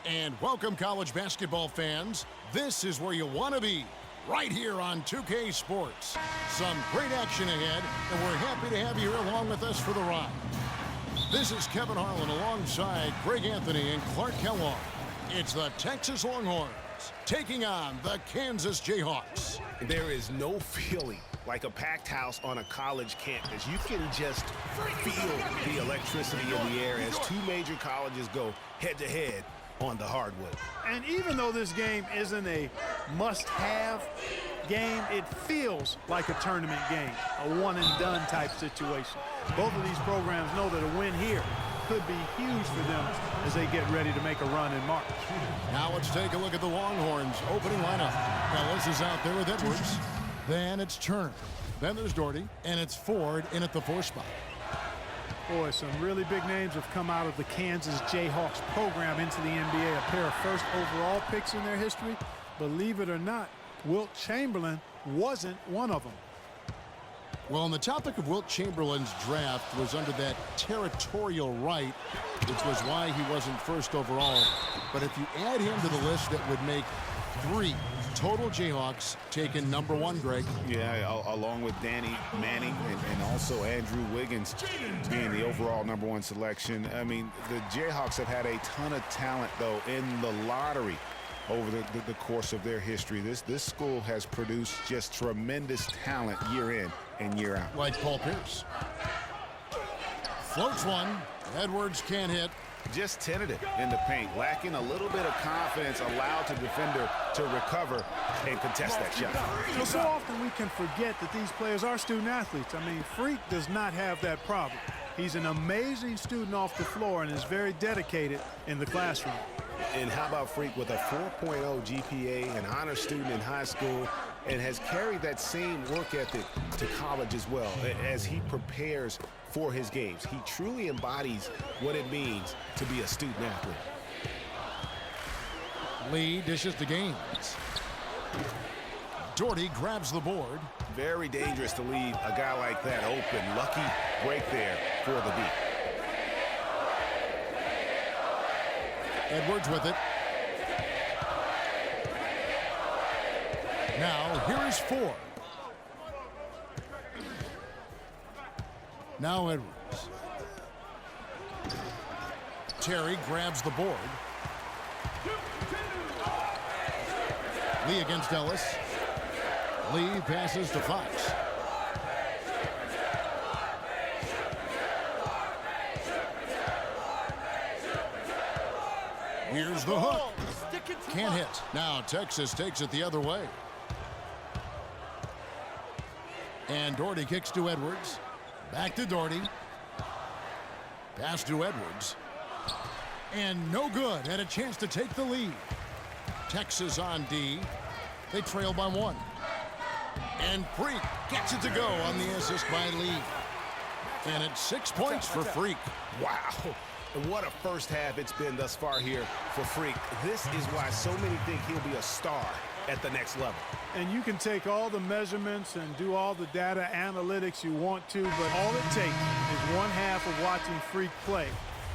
And welcome, college basketball fans. This is where you want to be, right here on 2K Sports. Some great action ahead, and we're happy to have you here along with us for the ride. This is Kevin Harlan alongside Greg Anthony and Clark Kellogg. It's the Texas Longhorns taking on the Kansas Jayhawks. There is no feeling like a packed house on a college campus. You can just feel the electricity in the air as two major colleges go head-to-head on the hardwood. And even though this game isn't a must-have game, it feels like a tournament game, a one-and-done type situation. Both of these programs know that a win here could be huge for them as they get ready to make a run in March. Now let's take a look at the Longhorns opening lineup. Ellis is out there with Edwards. Then it's Turner. Then there's Doherty, and it's Ford in at the 4 spot. Boy, some really big names have come out of the Kansas Jayhawks program into the NBA. A pair of first overall picks in their history. Believe it or not, Wilt Chamberlain wasn't one of them. Well, on the topic of Wilt Chamberlain's draft was under that territorial right, which was why he wasn't first overall. But if you add him to the list, that would make 3 total Jayhawks taken number 1, Greg. Yeah, along with Danny Manning and also Andrew Wiggins being the overall number 1 selection. I mean, the Jayhawks have had a ton of talent, though, in the lottery over the course of their history. This school has produced just tremendous talent year in and year out. Like Paul Pierce. Floats one. Edwards can't hit. Just tentative in the paint, lacking a little bit of confidence, allowed the defender to recover and contest that shot. So often we can forget that these players are student athletes. I mean, Freak does not have that problem. He's an amazing student off the floor and is very dedicated in the classroom. And how about Freak with a 4.0 GPA, an honor student in high school, and has carried that same work ethic to college as well as he prepares for his games. He truly embodies what it means to be a student athlete. Lee dishes to Gaines. Doherty grabs the board. Very dangerous to leave a guy like that open. Lucky break there for the D. Edwards with it. Now here is Ford. Now Edwards. Terry grabs the board. Lee against Ellis. Lee passes to Fox. Here's the hook. Can't hit. Now Texas takes it the other way. And Doherty kicks to Edwards. Back to Doherty. Pass to Edwards. And no good. Had a chance to take the lead. Texas on D. They trail by 1. And Freak gets it to go on the assist by Lee. And it's 6 points for Freak. Wow. And what a first half it's been thus far here for Freak. This is why so many think he'll be a star at the next level. And you can take all the measurements and do all the data analytics you want to, but all it takes is one half of watching Freak play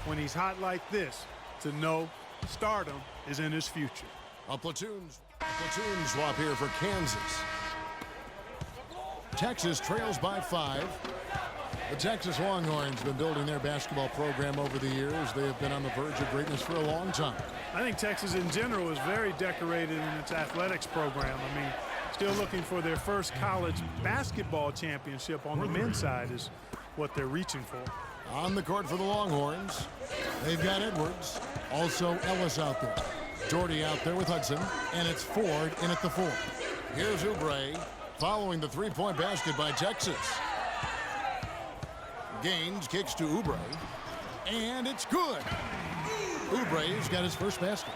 when he's hot like this to know stardom is in his future. A platoon swap here for Kansas. Texas trails by 5. The Texas Longhorns have been building their basketball program over the years. They have been on the verge of greatness for a long time. I think Texas in general is very decorated in its athletics program. I mean, still looking for their first college basketball championship on the men's side is what they're reaching for. On the court for the Longhorns, they've got Edwards. Also Ellis out there. Doherty out there with Hudson. And it's Ford in at the 4. Here's Oubre following the 3-point basket by Texas. Gaines kicks to Oubre, and it's good. Oubre's got his first basket.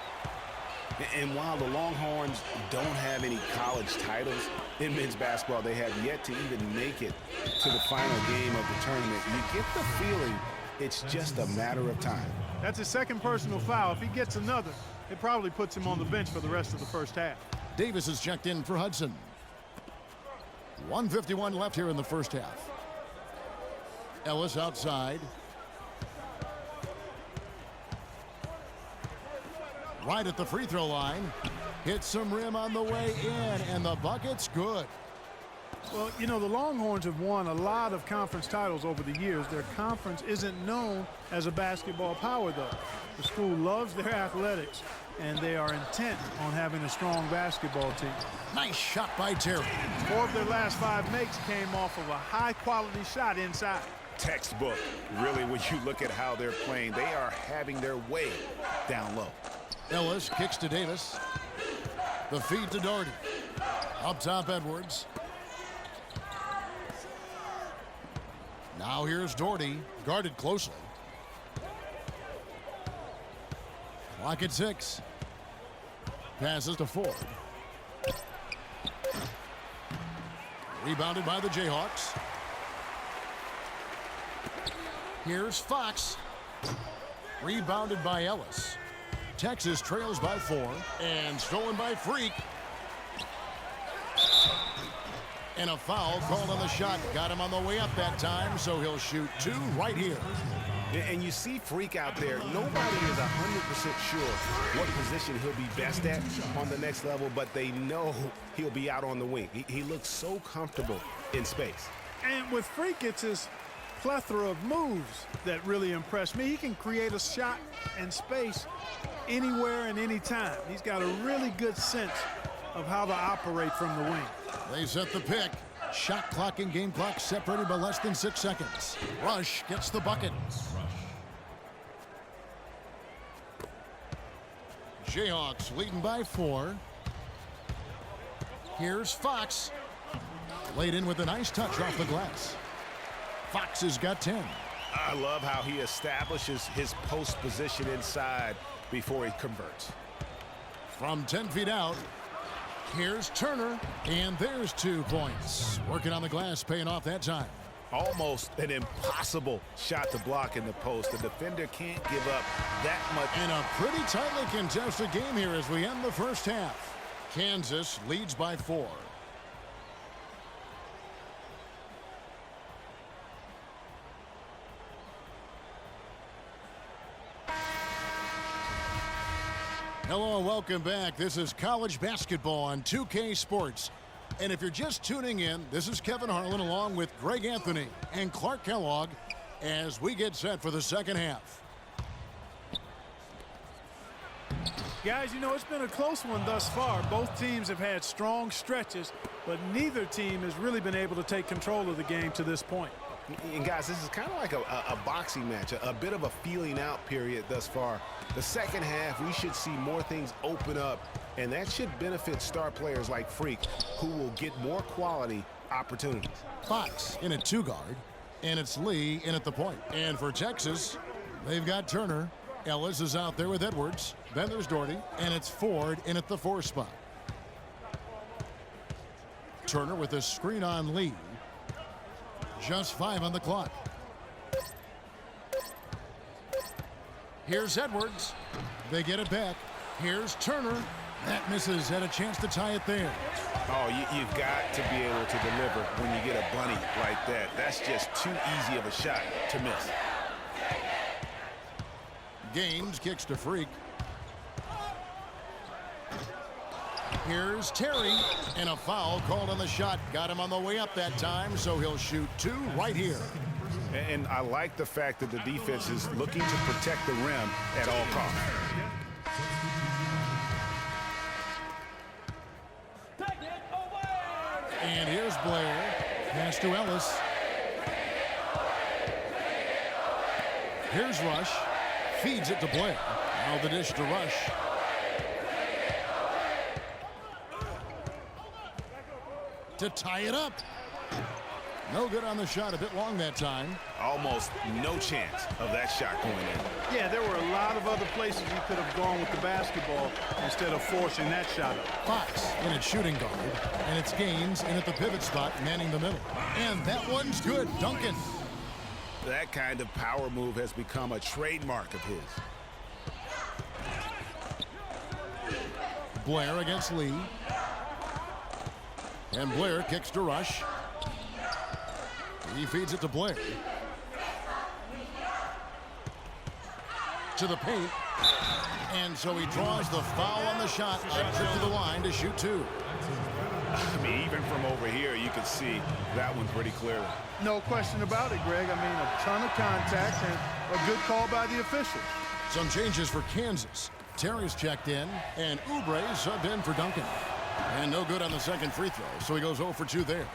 And while the Longhorns don't have any college titles in men's basketball, they have yet to even make it to the final game of the tournament. You get the feeling it's just a matter of time. That's his second personal foul. If he gets another, it probably puts him on the bench for the rest of the first half. Davis is checked in for Hudson. 1:51 left here in the first half. Ellis outside. right at the free throw line. Hits some rim on the way in, and the bucket's good. Well, you know, the Longhorns have won a lot of conference titles over the years. Their conference isn't known as a basketball power, though. The school loves their athletics, and they are intent on having a strong basketball team. Nice shot by Terry. 4 of their last 5 makes came off of a high-quality shot inside. Textbook. Really, when you look at how they're playing, they are having their way down low. Ellis kicks to Davis. The feed to Doherty. Up top, Edwards. Now here's Doherty, guarded closely. Clock at 6. Passes to Ford. Rebounded by the Jayhawks. Here's Fox. Rebounded by Ellis. Texas trails by 4 and stolen by Freak. And a foul called on the shot. Got him on the way up that time, so he'll shoot 2 right here. And you see Freak out there. Nobody is 100% sure what position he'll be best at on the next level, but they know he'll be out on the wing. He looks so comfortable in space. And with Freak, it's his plethora of moves that really impress me. He can create a shot in space anywhere and anytime. He's got a really good sense of how to operate from the wing. They set the pick. Shot clock and game clock separated by less than 6 seconds. Rush gets the bucket. Jayhawks leading by 4. Here's Fox. Laid in with a nice touch off the glass. Fox has got 10. I love how he establishes his post position inside before he converts. From 10 feet out, here's Turner, and there's 2 points. Working on the glass, paying off that time. Almost an impossible shot to block in the post. The defender can't give up that much. And a pretty tightly contested game here as we end the first half. Kansas leads by 4. Hello and welcome back. This is college basketball on 2K Sports. And if you're just tuning in, this is Kevin Harlan along with Greg Anthony and Clark Kellogg as we get set for the second half. Guys, you know, it's been a close one thus far. Both teams have had strong stretches, but neither team has really been able to take control of the game to this point. And guys, this is kind of like a boxing match, a bit of a feeling out period thus far. The second half, we should see more things open up, and that should benefit star players like Freak, who will get more quality opportunities. Fox in at 2 guard, and it's Lee in at the point. And for Texas, they've got Turner. Ellis is out there with Edwards. Then there's Doherty, and it's Ford in at the 4 spot. Turner with a screen on Lee. Just 5 on the clock. Here's Edwards. They get it back. Here's Turner. That misses. Had a chance to tie it there. Oh, you've got to be able to deliver when you get a bunny like that. That's just too easy of a shot to miss. Gaines kicks to Freak. Here's Terry, and a foul called on the shot. Got him on the way up that time, so he'll shoot 2 right here. And I like the fact that the defense is looking to protect the rim at all costs. And here's Blair. Pass to Ellis. Here's Rush. Feeds it to Blair. Now the dish to Rush. To tie it up. No good on the shot. A bit long that time. Almost no chance of that shot going in. Yeah, there were a lot of other places you could have gone with the basketball instead of forcing that shot up. Fox in at shooting guard. And it's Gaines in at the pivot spot, manning the middle. And that one's good. Duncan. That kind of power move has become a trademark of his. Blair against Lee. And Blair kicks to Rush. He feeds it to Blair. To the paint. And so he draws the foul on the shot. A trip to the line to shoot two. I mean, even from over here, you can see that one pretty clearly. No question about it, Greg. I mean, a ton of contact and a good call by the officials. Some changes for Kansas. Terry's checked in, and Oubre subbed in for Duncan. And no good on the second free throw, so he goes 0 for 2 there.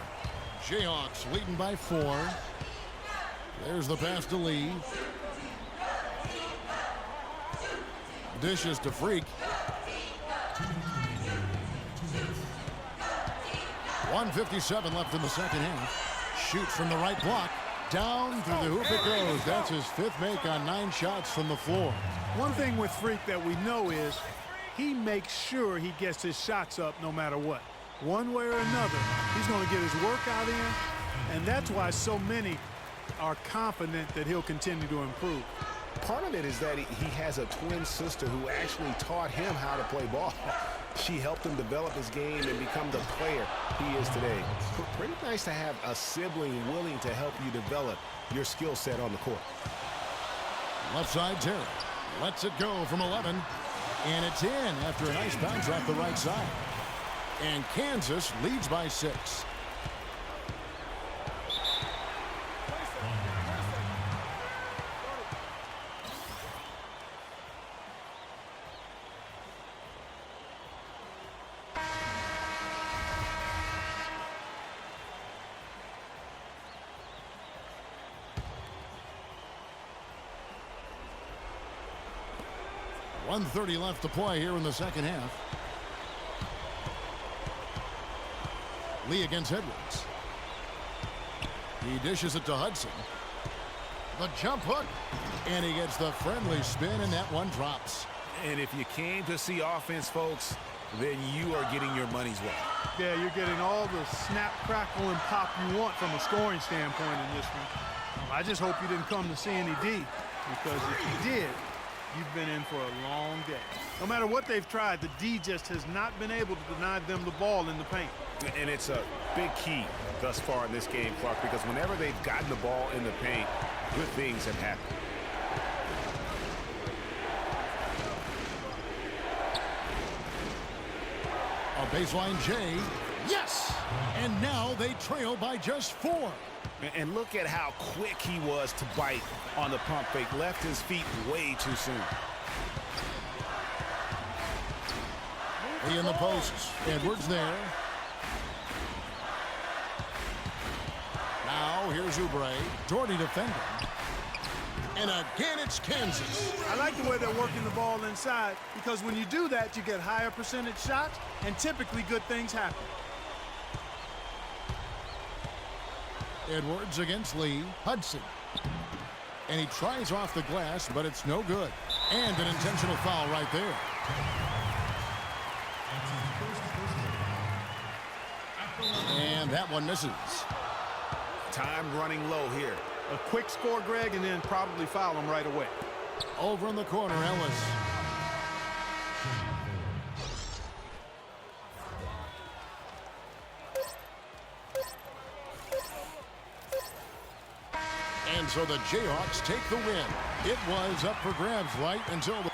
Jayhawks leading by 4. There's the pass to Lee. Dishes to Freak. 1:57 left in the second half. Shoots from the right block. Down through the hoop it goes. That's his 5th make on 9 shots from the floor. One thing with Freak that we know is he makes sure he gets his shots up no matter what. One way or another, he's going to get his workout in, and that's why so many are confident that he'll continue to improve. Part of it is that he has a twin sister who actually taught him how to play ball. She helped him develop his game and become the player he is today. Pretty nice to have a sibling willing to help you develop your skill set on the court. Left side, Terry lets it go from 11. And it's in after a nice bounce off the right side. And Kansas leads by 6. .130 left to play here in the second half. Lee against Edwards. He dishes it to Hudson. The jump hook. And he gets the friendly spin, and that one drops. And if you came to see offense, folks, then you are getting your money's worth. Yeah, you're getting all the snap, crackle, and pop you want from a scoring standpoint in this one. I just hope you didn't come to see any D, because if you did, you've been in for a long day. No matter what they've tried, the D just has not been able to deny them the ball in the paint. And it's a big key thus far in this game, Clark, because whenever they've gotten the ball in the paint, good things have happened. A baseline J. Yes! And now they trail by just 4. And look at how quick he was to bite on the pump fake. Left his feet way too soon. He in the posts. Edwards there. Now here's Oubre. Doherty defending. And again it's Kansas. I like the way they're working the ball inside, because when you do that, you get higher percentage shots, and typically good things happen. Edwards against Lee. Hudson. And he tries off the glass, but it's no good. And an intentional foul right there. And that one misses. Time running low here. A quick score, Greg, and then probably foul him right away. Over in the corner, Ellis. And so the Jayhawks take the win. It was up for grabs right until the